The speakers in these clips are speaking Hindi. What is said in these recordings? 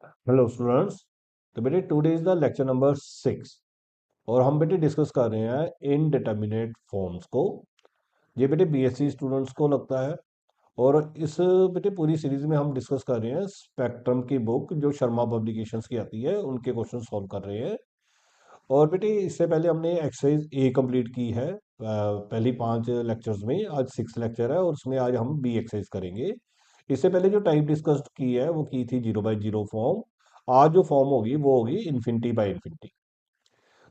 Hello students. तो बेटे today is the lecture number 6 और हम बेटे डिस्कस कर रहे हैं इनडिटरमिनेट फॉर्म्स को। ये बेटे बीएससी स्टूडेंट्स को लगता है। और इस बेटे पूरी सीरीज में हम डिस्कस कर रहे हैं स्पेक्ट्रम की बुक जो शर्मा पब्लिकेशंस की आती है, उनके क्वेश्चन सॉल्व कर रहे हैं। और बेटे इससे पहले हमने एक्सरसाइज ए कंप्लीट की है पहली 5 लेक्चर्स में। आज 6 लेक्चर है और उसमें आज हम बी एक्सरसाइज करेंगे। इससे पहले जो टाइप डिस्कस की है वो की थी 0/0 फॉर्म। आज जो फॉर्म होगी वो होगी इन्फिनिटी बाय इन्फिनिटी।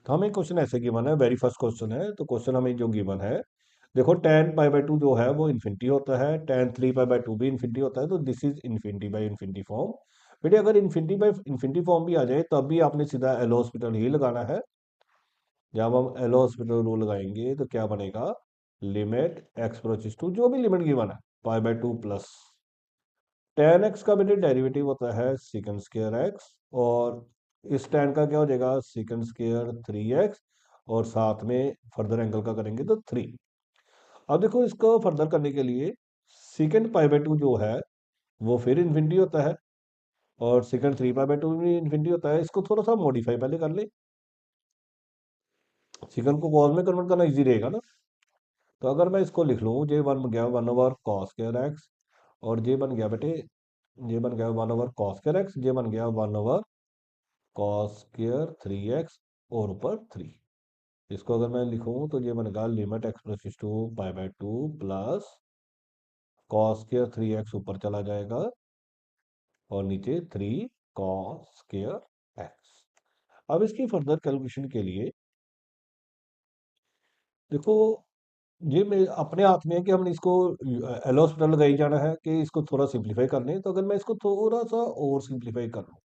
तो हमें क्वेश्चन ऐसे गिवन है, वेरी फर्स्ट क्वेश्चन है। तो क्वेश्चन हमें जो गिवन है, देखो tan π/2 जो है वो इन्फिनिटी होता है, tan3π/2 भी इन्फिनिटी होता है, तो this is infinity by infinity form. बेटे अगर इन्फिनिटी बाय इन्फिनिटी फॉर्म भी आ जाए तब भी आपने सीधा एल हॉस्पिटल ही लगाना है। जब हम एल हॉस्पिटल रूल लगाएंगे तो क्या बनेगा, लिमिट एक्स अप्रोचेस टू जो भी लिमिट गिवन है π/2 प्लस tan x का बेटे डेरिवेटिव होता है सीकंड स्क्वायर एक्स। और इस tan का क्या हो जाएगा, सीकंड स्क्वायर 3x। और साथ में फर्दर एंगल का करेंगे तो 3। अब देखो इसको फर्दर करने के लिए सीकंड π/2 जो है वो फिर इन्फिनिटी होता है और सीकंड 3π/2 भी इन्फिनिटी होता है। इसको थोड़ा सा मॉडिफाई पहले कर ले, सीकंड को कॉस में कन्वर्ट करना इजी रहेगा ना। तो अगर मैं इसको लिख लूँ, जे बन गया 1/cos²x। और जे बन गया बेटे, जे बन गया 1/cos²x, जे बन गया 1/cos²3x और ऊपर 3। इसको अगर मैं लिखूं तो ये बनेगा लिमिट x∞ π/2 प्लस cos²3x ऊपर चला जाएगा और नीचे 3 cos²x। अब इसकी फर्दर कैलकुलेशन के लिए देखो, ये मेरे अपने हाथ में है कि हमने इसको एल हॉस्पिटल लगाई जाना है कि इसको थोड़ा सिंप्लीफाई कर लें। तो अगर मैं इसको थोड़ा सा और सिंप्लीफाई कर लूँ,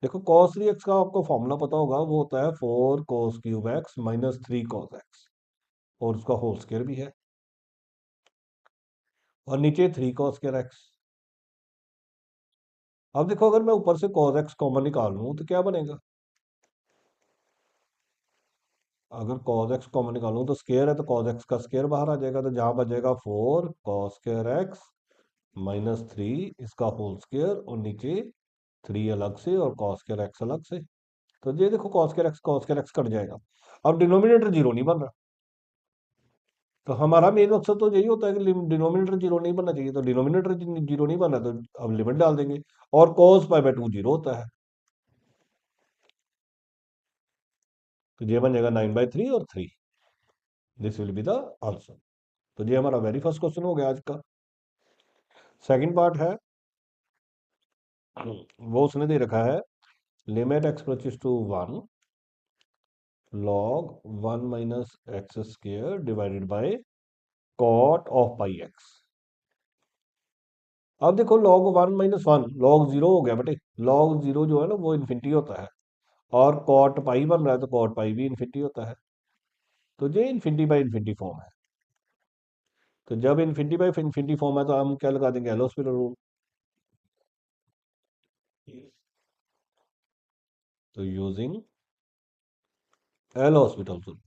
देखो cos3x का आपको फॉर्मूला पता होगा, वो होता है 4 cos³ x minus 3 cos x। और उसका होल स्क्वायर भी है और नीचे 3 cos²x। अब देखो अगर मैं ऊपर से cos x कॉमन निकाल लूँ तो क्या बनेगा, अगर cos x कॉमन निकालूं तो स्क्वायर है तो cos x का स्क्वायर बाहर आ जाएगा, तो जहां बचेगा 4 cos² x माइनस 3 इसका होल स्क्वायर और नीचे 3 अलग से और cos² x अलग से। तो ये देखो cos² x कट जाएगा। अब डिनोमिनेटर जीरो नहीं बन रहा। तो हमारा मेन मकसद तो यही होता है कि डिनोमिनेटर जीरो नहीं बनना चाहिए। तो डिनोमिनेटर जीरो नहीं बना तो अब लिमिट डाल देंगे। और cos π/2 जीरो होता है, तो ये बन जाएगा 9/3 और 3। This will be the answer. तो ये हमारा वेरी फर्स्ट क्वेश्चन हो गया आज का। सेकंड पार्ट है, वो उसने दे रखा है limit x∞ 1 log 1 minus x square divided by cot of pi x. अब देखो log 1 - 1 log 0 हो गया बेटे। log 0 जो है ना वो इन्फिनिटी होता है और कॉट पाई बन रहा है तो कॉट पाई भी इन्फिनिटी होता है। तो ये इन्फिनिटी बाय इन्फिनिटी फॉर्म है। तो जब इन्फिनिटी बाय इन्फिनिटी फॉर्म है तो हम क्या लगा देंगे, एल हॉस्पिटल रूल। तो यूजिंग एल हॉस्पिटल रूल,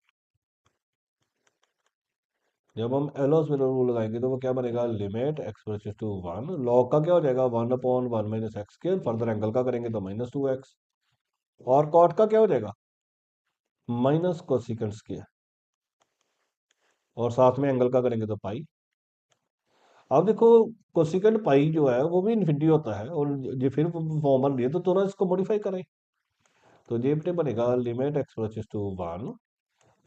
जब हम एल हॉस्पिटल रूल लगाएंगे तो वो क्या बनेगा, लिमिट x∞ 1 लॉग का क्या हो जाएगा 1/1 minus x square, further angle का करेंगे तो -2x। और कॉट का क्या हो जाएगा माइनस कोसिकेंट स्क्वायर और साथ में एंगल का करेंगे तो पाई। अब देखो कोसिकेंट पाई जो है वो भी इन्फिनिटी होता है और ये फिर फॉर्म बन रही है, तो थोड़ा इसको मॉडिफाई करें। तो ये बेटे बनेगा limit x∞ 1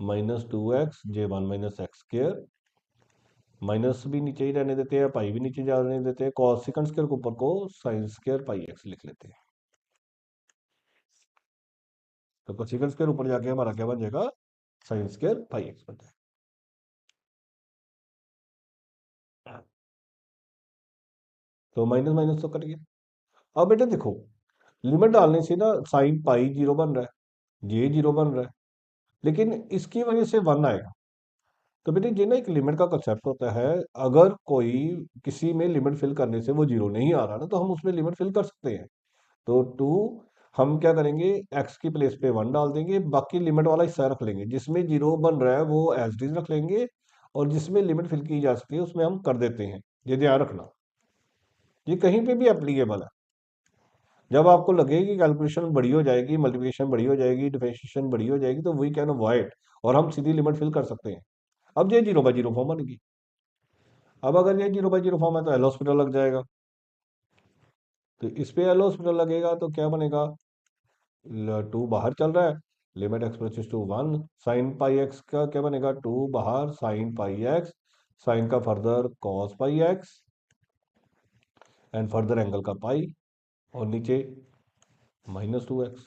-2x j1 minus x square. Minus भी नीचे ही रहने देते हैं, पाई भी नीचे जाने देते हैं, कॉस सेकंड स्क्वायर के ऊपर को साइन स्क्वायर पाई एक्स लिख लेते हैं। तो कोसिकेंट स्क्वायर ऊपर जाके हमारा क्या बन जाएगा, साइन स्क्वायर पाई एक्स बन जाएगा। तो माइनस माइनस तो कट गया। अब बेटा देखो, लिमिट डालने से ना साइन पाई जीरो बन रहा है, जे जीरो बन रहा है, लेकिन इसकी वजह से 1 आएगा। तो बेटे ये ना एक लिमिट का कंसेप्ट होता है। अगर कोई किसी में लिमिट फिल करने से वो जीरो नहीं आ रहा ना, तो हम उसमें लिमिट फिल कर सकते हैं। तो 2 हम क्या करेंगे, एक्स की प्लेस पे 1 डाल देंगे, बाकी लिमिट वाला हिस्सा रख लेंगे, जिसमें जीरो बन रहा है वो एज इट इज रख लेंगे और जिसमें लिमिट फिल की जा सकती है उसमें हम कर देते हैं। ये ध्यान रखना, ये कहीं पे भी एप्लीकेबल है। जब आपको लगे कि कैलकुलेशन बड़ी हो जाएगी, मल्टीप्लिकेशन बड़ी हो जाएगी, डिफरेंशिएशन बड़ी हो जाएगी, तो वी कैन अवॉइड, और हम सीधी लिमिट फिल कर सकते हैं। अब ये 0/0 फॉर्म बनेगी। अब अगर ये 0/0 फॉर्म है तो एल हॉस्पिटल लग जाएगा। तो इस पे एल हॉस्पिटल लगेगा तो क्या बनेगा, 2 बाहर चल रहा है, limit x to 1 sine pi x का क्या बनेगा, 2 बाहर साइन पाई एक्स, साइन का further cos pi x and further angle का पाई, और नीचे -2x।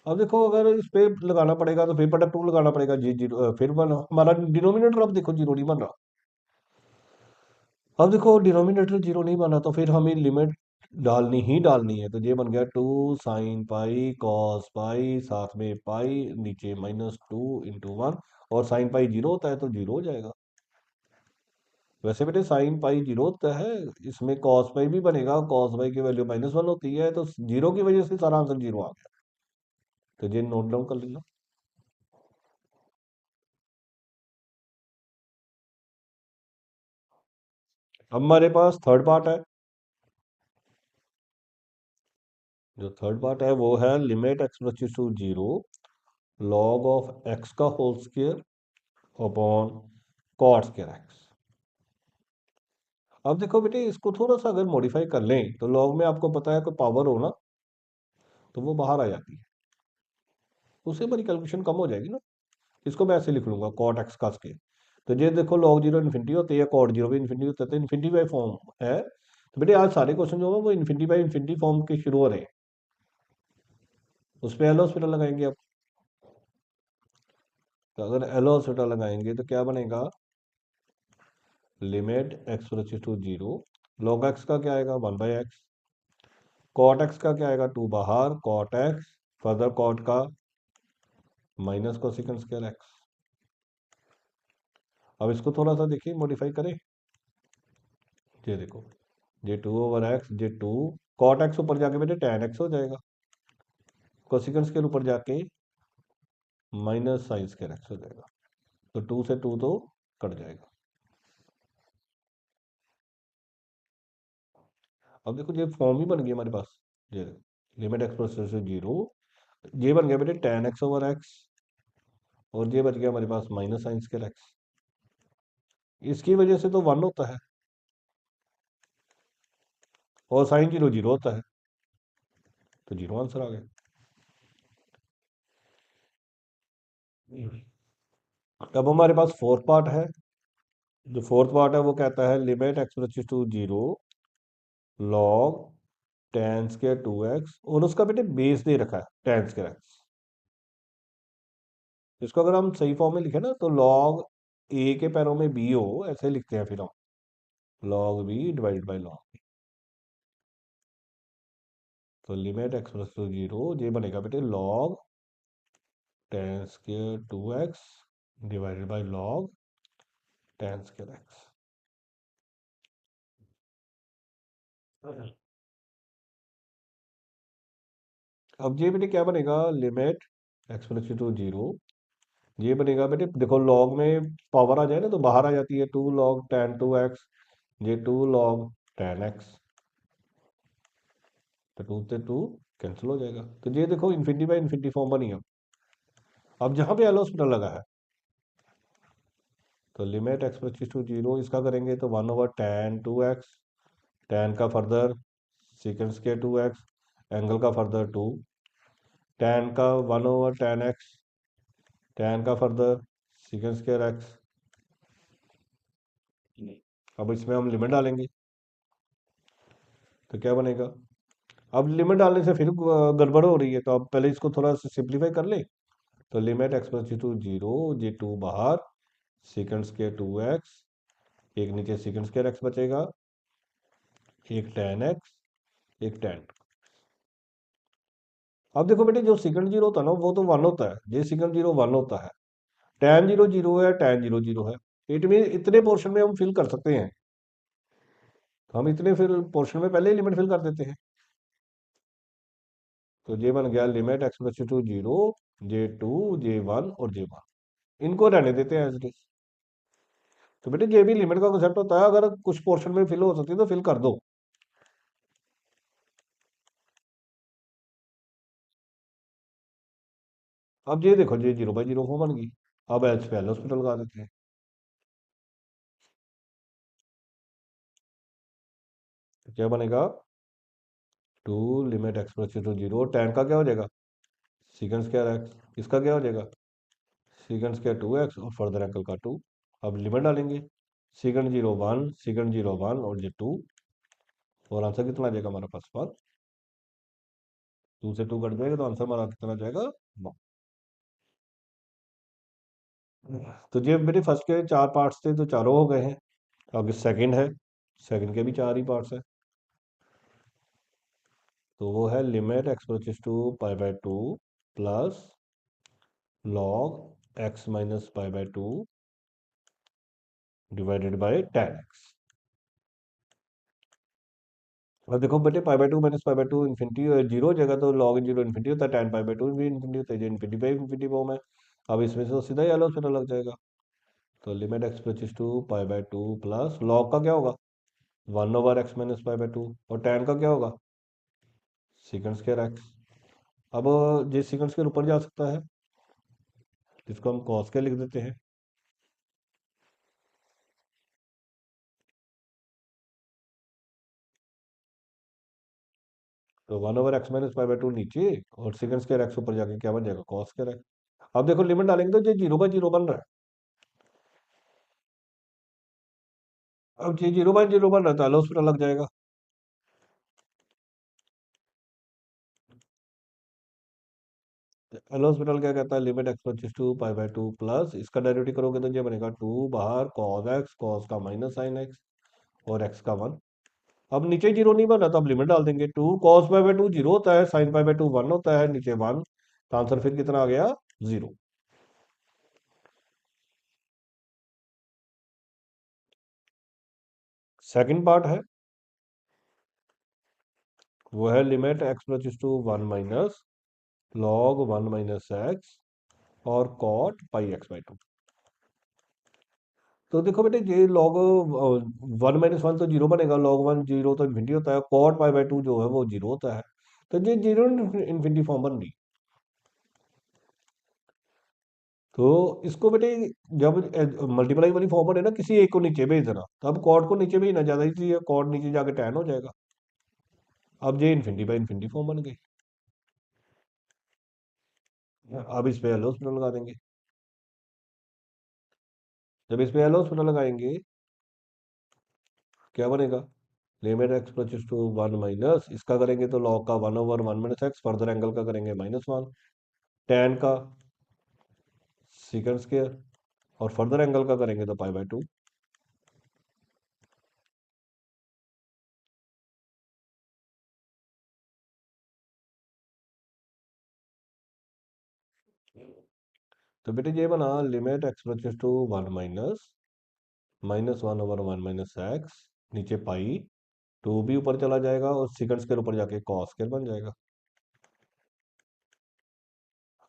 अब देखो अगर इस पे लगाना पड़ेगा तो फिर बटा 2 लगाना पड़ेगा, जी जीरो, फिर बन हमारा डिनोमिनेटर अब देखो जीरो नहीं बन रहा। अब देखो डिनोमिनेटर जीरो नहीं बना तो फिर हमें लिमिट डालनी ही डालनी है। तो ये बन गया 2 साइन पाई कॉस पाई, साथ में पाई, नीचे -2 × 1, और साइन पाई जीरो होता है तो जीरो हो जाएगा। वैसे बेटे साइन पाई जीरो होता है, इसमें कॉस पाई भी बनेगा, कॉस पाई की वैल्यू -1 होती है, तो जीरो की वजह से सारा आंसर जीरो आ गया। तो ये नोट डाउन कर लेना। अब हमारे पास थर्ड पार्ट है। जो थर्ड पार्ट है वो है limit x → 0 log of x का whole square upon cot square x। अब देखो बेटे इसको थोड़ा सा अगर मॉडिफाई कर लें तो लॉग में आपको पता है कोई पावर हो ना, तो वो बाहर आ जाती है, उससे हमारी कैलकुलेशन कम हो जाएगी ना। इसको मैं ऐसे लिख लूंगा कॉट एक्स का स्क्वायर। तो ये देखो लॉग जीरो इन्फिनिटी होती है, कॉट जीरो भी इन्फिनिटी होता है, तो इन्फिनिटी बाई फॉर्म है। तो बेटे आज सारे क्वेश्चन जो है वो इन्फिनिटी बाई इन्फिनिटी फॉर्म के शुरू हो रहे हैं। उस पर एल हॉस्पिटल लगाएंगे आप। तो अगर एल हॉस्पिटल लगाएंगे तो क्या बनेगा, लिमिट x → 0 लॉग एक्स का क्या आएगा 1/x, कॉट एक्स का क्या आएगा 2 बाहर कॉट एक्स, फर्दर कॉट का माइनस कोसेकंड स्क्वायर एक्स। अब इसको थोड़ा सा देखिए मॉडिफाई करें। ये देखो ये 2/x, ये 2 कॉट एक्स ऊपर जाके बेटे tan x हो जाएगा, कोसेकंड स्क्वायर ऊपर जाके माइनस साइन स्क्वायर एक्स हो जाएगा। तो 2 से 2 तो कट जाएगा। अब देखो ये फॉर्म ही बन गई हमारे पास। ये लिमिट x → 0, ये बन गया बेटे tan x/x, और ये बच गया हमारे पास माइनस साइन स्क्वायर एक्स। इसकी वजह से तो 1 होता है, और साइन जीरो जीरो होता है, तो जीरो आंसर आ गया। अब हमारे पास फोर्थ पार्ट है। जो फोर्थ पार्ट है वो कहता है limit x → 0 log tan square 2x, और उसका बेटे बेस दे रखा है tan स्क्वायर x। इसको अगर हम सही फॉर्म में लिखे ना तो लॉग ए के पैरों में बी हो, ऐसे लिखते हैं फिर हम, log b divided by log. तो लिमिट x → 0 ये बनेगा बेटे log tan square 2x divided by log tan square x। अब ये बेटे क्या बनेगा, लिमिट x → 0 ये बनेगा बेटे, देखो लॉग में पावर आ जाए ना तो बाहर आ जाती है, 2 log tan 2x, ये 2 log tan x, तो 2 से 2 कैंसिल हो जाएगा। तो ये देखो इन्फिनिटी बाई इन्फिनिटी फॉर्म बनी अब जहां पे एल हॉस्पिटल लगा है, तो लिमिट x → 0 इसका करेंगे तो 1/tan 2x, tan का further secant square 2x, angle का फर्दर 2, tan का 1/tan x, tan का फर्दर सीकेंड स्क्वायर x। अब इसमें हम लिमिट डालेंगे तो क्या बनेगा, अब लिमिट डालने से फिर गड़बड़ हो रही है, तो अब पहले इसको थोड़ा सा सिंप्लीफाई कर ले। तो लिमिट x → 0 ये 2 बाहर सीकेंड स्क्वायर 2x, एक नीचे सीकेंड स्क्वायर x बचेगा, एक tan x, एक tan। अब देखो बेटे जो सीकेंड जीरो होता है ना वो तो 1 होता है, ये सीकेंड जीरो 1 होता है, tan जीरो जीरो है, tan जीरो जीरो है। इट मीन इतने पोर्शन में हम फिल कर सकते हैं, तो हम इतने फिर पोर्शन में पहले ही लिमिट फिल कर देते हैं। तो ये बन गया लिमिट x → 0 J2 J1 और J1, इनको रहने देते हैं एज इट इज। तो बेटे ये भी लिमिट का कंसेप्ट होता है, अगर कुछ पोर्शन में फिल हो सकती है तो फिल कर दो। अब ये देखो, ये 0/0 फॉर्म बन गई। अब एच पे एल हॉस्पिटल लगा देते हैं। तो क्या बनेगा, two limit x plus to zero, tan का क्या हो जाएगा, सीकेंड स्क्वायर एक्स, इसका क्या हो जाएगा, सीकेंड स्क्वायर 2x और फर्दर एंगल का 2। अब लिमिट डालेंगे, सीकेंड 0 1, सीकेंड 0 1 और ये 2, और आंसर कितना आ जाएगा हमारा पास, 1। 2 से 2 कट जाएगा तो आंसर हमारा कितना आ जाएगा, 1। तो ये मेरे फर्स्ट के 4 पार्ट्स थे, तो चारों हो गए हैं। अब सेकंड है, सेकंड के भी 4 ही पार्ट्स हैं। तो वो है लिमिट एक्स अप्रोचेस टू पाई/2 प्लस लॉग एक्स माइनस पाई/2 डिवाइडेड बाय tan x। अब देखो बेटे, पाई/2 माइनस पाई/2 इन्फिनिटी जीरो हो जाएगा, तो लॉग जीरो इन्फिनिटी होता है, tan पाई/2 भी इन्फिनिटी होता है, ये इन्फिनिटी बाई इन्फिनिटी फॉर्म है। अब इसमें से तो सीधा ही एल हॉस्पिटल लग जाएगा। तो लिमिट एक्स अप्रोचेस टू पाई/2 प्लस लॉग का क्या होगा, 1/x माइनस पाई/2, और tan का क्या होगा, सीकेंड स्क्वायर एक्स। अब ये सीकेंड स्क्वायर ऊपर जा सकता है, इसको हम कॉस के लिख देते हैं। तो 1/x माइनस पाई/2 नीचे, और सेकंड स्क्वायर एक्स ऊपर जाके क्या बन जाएगा, कॉस स्क्वायर एक्स। अब देखो लिमिट डालेंगे तो ये 0/0 बन रहा है। अब ये 0/0 बन रहा है तो एल हॉस्पिटल लग जाएगा। एल हॉस्पिटल क्या कहता है, लिमिट एक्स पच्चीस टू पाई/2 प्लस, इसका डेरिवेटिव करोगे तो ये बनेगा 2 बाहर कॉस एक्स, कॉस का माइनस साइन एक्स, और एक्स का 1। अब नीचे जीरो नहीं बना तो अब लिमिट डाल देंगे, 2 कॉस पाई/2 जीरो होता है, साइन पाई/2 1 होता है, नीचे 1, तो आंसर फिर कितना आ गया, 0। सेकंड पार्ट है, वो है limit x plus to 1 minus log 1 - x और कॉट पाई x/2। तो देखो बेटे, ये लॉग 1 - 1 तो जीरो बनेगा, लॉग 1 जीरो तो इन्फिनिटी होता है, कॉट पाई/2 जो है वो जीरो होता है। तो ये जीरो इन्फिनिटी फॉर्म बन गई। तो इसको बेटे, जब मल्टीप्लाई वाली फॉर्म बने ना, किसी एक को नीचे भेज देना, तब कॉट को नीचे भेजना ज्यादा इजी है, कॉट नीचे जाके टैन हो जाएगा। अब ये इन्फिनिटी बाई इन्फिनिटी फॉर्म बन गई। अब इस पे एल हॉस्पिटल लगा देंगे। जब इस पे एल हॉस्पिटल लगाएंगे, क्या बनेगा, लिमिट एक्स प्लस टू 1 - इसका करेंगे तो लॉग का 1/1 - x, फर्दर एंगल का करेंगे -1, टैन का सीकेंड स्क्वायर, और फर्दर एंगल का करेंगे तो पाई/2। तो बेटे ये बना limit x plus to 1 - -1/1 - x, नीचे पाई, 2 भी ऊपर चला जाएगा और सीकेंड स्क्वायर ऊपर जाके कॉस स्क्वायर बन जाएगा।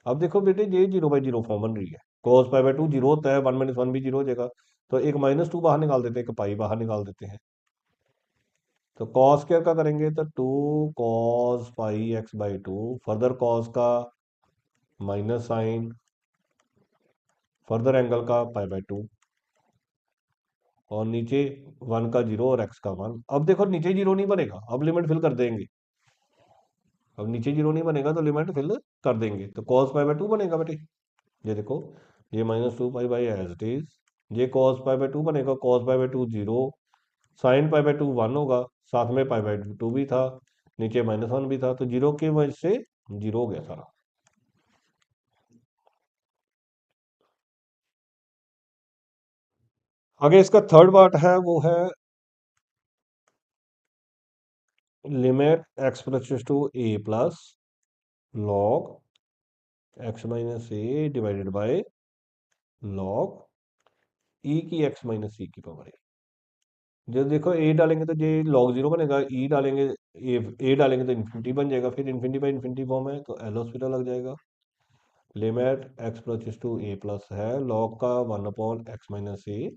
अब देखो बेटे, ये 0/0 फॉर्म बन रही है, कॉस पाई/2 जीरो होता है, 1 - 1 भी जीरो हो जाएगा, तो एक -2 बाहर निकाल देते हैं, एक पाई बाहर निकाल देते हैं। तो कॉस स्क्वायर का करेंगे तो 2 cos π x/2, फर्दर कॉस का माइनस साइन, फर्दर एंगल का पाई/2, और नीचे 1 का 0 और एक्स का 1। अब देखो नीचे जीरो नहीं बनेगा, अब लिमिट फिल कर देंगे। अब नीचे जीरो नहीं बनेगा तो लिमिट फिल कर देंगे, तो कॉस पाई/2 बनेगा बेटे। ये देखो, ये -2 पाई एज इट इज, ये कॉस पाई/2 बनेगा, कॉस पाई/2 जीरो, साइन पाई/2 1 होगा, साथ में पाई/2 भी था, नीचे -1 भी था, तो जीरो की वजह से जीरो हो गया सारा। आगे इसका थर्ड पार्ट है, वो है limit x plus to a plus log x - a divided by log e की x - e की पावर ए। जब देखो ए डालेंगे तो ये लॉग जीरो बनेगा, ई डालेंगे, ए डालेंगे तो इन्फिनिटी बन जाएगा, फिर इन्फिनिटी बाई इन्फिनिटी फॉर्म है तो एल हॉस्पिटल लग जाएगा। Limit x plus to a plus है, लॉग का 1/x - a,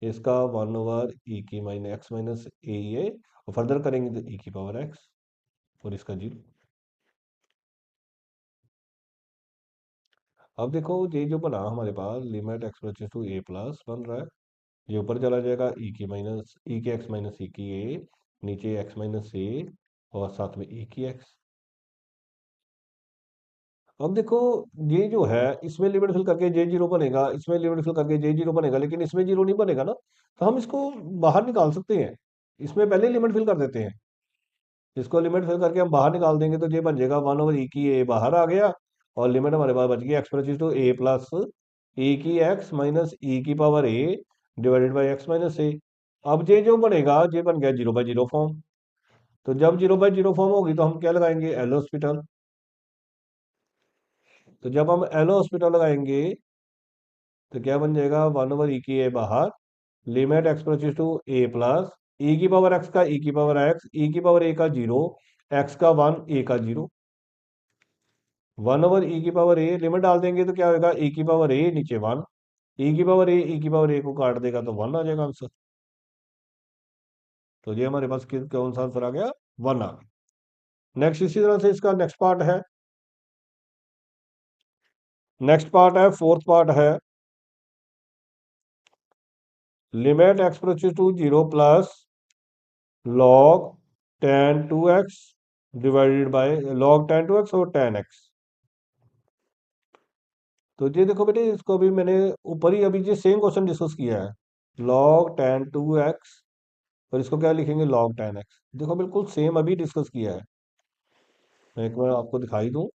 इसका 1/e की - x - a ही है, और फर्दर करेंगे तो e की पावर x, और इसका जीरो। अब देखो ये जो बना हमारे पास limit x to a plus बन रहा है, ये ऊपर चला जाएगा ई के एक्स माइनस ई की ए, नीचे एक्स माइनस ए और साथ में ई की एक्स। अब देखो ये जो है इसमें लिमिट फिल करके जे जीरो बनेगा, इसमें लिमिट फिल करके जे जीरो बनेगा, लेकिन इसमें जीरो नहीं बनेगा ना, तो हम इसको बाहर निकाल सकते हैं। इसमें पहले लिमिट फिल कर देते हैं, इसको लिमिट फिल करके हम बाहर निकाल देंगे तो ये बन जाएगा वन ओवर ई की ए बाहर आ गया, और लिमिट हमारे पास बच गई x to a plus e की एक्स माइनस ई की power a divided by x minus a. अब ये जो बनेगा ये बन गया जीरो बाई जीरो फॉर्म। तो जब जीरो बाई जीरो फॉर्म होगी तो हम क्या लगाएंगे, एल हॉस्पिटल। तो जब हम एल हॉस्पिटल लगाएंगे तो क्या बन जाएगा, वन ओवर ई की ए बाहर, limit x to a plus e की पावर एक्स का ई की पावर एक्स, ई की पावर ए का जीरो, एक्स का वन ए का जीरो, वन ओवर ई की पावर ए लिमिट डाल देंगे तो क्या होगा, ई की पावर ए नीचे वन, ई की पावर ए ई की पावर ए को काट देगा तो वन आ जाएगा आंसर। तो ये हमारे पास कौन सा आंसर आ गया, वन आ गया। नेक्स्ट इसी तरह से इसका नेक्स्ट पार्ट है, नेक्स्ट पार्ट है फोर्थ पार्ट है, limit x to zero plus log tan two x divided by log tan two x और टेन एक्स। तो ये देखो बेटे, इसको अभी मैंने ऊपर ही अभी ये सेम क्वेश्चन डिस्कस किया है, लॉग टेन टू एक्स, और इसको क्या लिखेंगे, लॉग टेन एक्स। देखो बिल्कुल सेम अभी डिस्कस किया है, मैं एक बार आपको दिखाई दूं।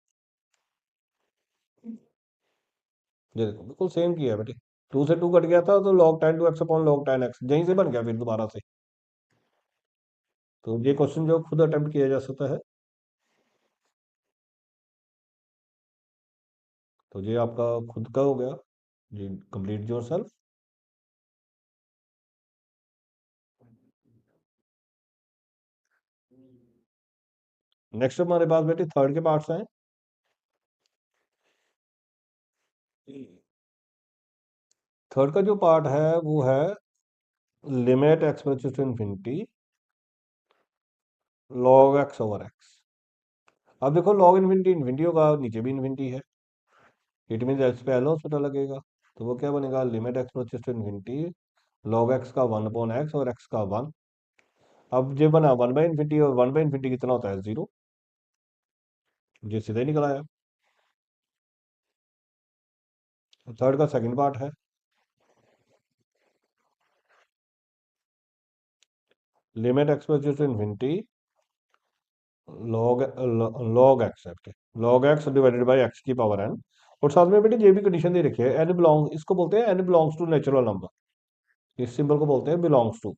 ये देखो बिल्कुल सेम किया है बेटे, टू से टू कट गया था तो log tan two x upon log tan x यहीं से बन गया फिर दोबारा से। तो ये क्वेश्चन जो खुद अटेम्प्ट किया जा सकता है। तो ये आपका खुद का हो गया जी, कंप्लीट योर सेल्फ। नेक्स्ट हमारे पास बेटे थर्ड के पार्ट्स हैं। थर्ड का जो पार्ट है वो है limit x to infinity log x over x. अब देखो लॉग इन्फिनिटी इन्फिनिटी होगा, नीचे भी इन्फिनिटी है, इट मीन एक्स पे एल हॉस्पिटल लगेगा। तो वो क्या बनेगा, limit x to infinity log x का वन अपॉन एक्स और एक्स का वन। अब जो बना वन बाई इन्फिनिटी, और वन बाई इन्फिनिटी कितना होता है, जीरो, ये सीधे ही निकल आया। थर्ड का सेकंड पार्ट है, limit x to infinity log log x है, log x divided by x की पावर एन। और साथ में बेटे ये भी कंडीशन दे रखी है, एन बिलोंग, इसको बोलते हैं N belongs to natural number, इस सिंबल को बोलते हैं बिलोंग्स टू।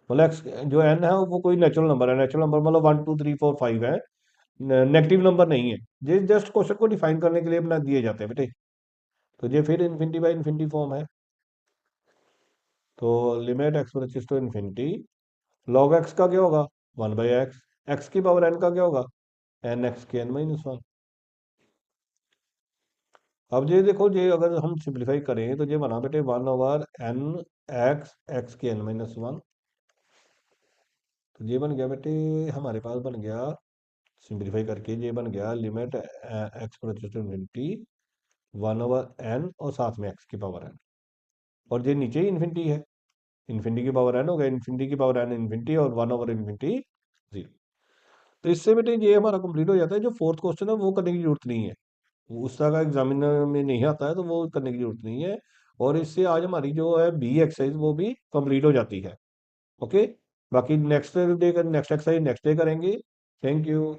मतलब एक्स जो एन है वो कोई नेचुरल नंबर है, नेचुरल नंबर मतलब one two three four five है, नेगेटिव नंबर नहीं है। ये जस्ट क्वेश्चन को डिफाइन करने के लिए अपना दिए जाते हैं बेटे। तो ये फिर इन्फिनिटी बाई इन्फिनिटी फॉर्म है। तो limit x to infinity log x का क्या होगा, वन बाई एक्स, एक्स की पावर एन का क्या होगा, एन एक्स के एन माइनस वन। अब ये देखो, ये अगर हम सिंप्लीफाई करें तो ये बना बेटे one over N x x के एन माइनस वन। तो ये बन गया बेटे, हमारे पास बन गया सिंप्लीफाई करके ये बन गया limit x infinity one over N और साथ में एक्स की पावर एन, और ये नीचे ही इन्फिनिटी है, इन्फिनिटी की पावर एन हो गया, इन्फिनिटी की पावर एन इन्फिनिटी और वन ओवर इन्फिनिटी जीरो। तो इससे बेटे ये हमारा कंप्लीट हो जाता है। जो फोर्थ क्वेश्चन है वो करने की जरूरत नहीं है, वो उस तरह का एग्जामिनर में नहीं आता है, तो वो करने की जरूरत नहीं है। और इससे आज हमारी जो है बी एक्सरसाइज वो भी कंप्लीट हो जाती है। ओके, बाकी next day next exercise next day करेंगे। Thank you.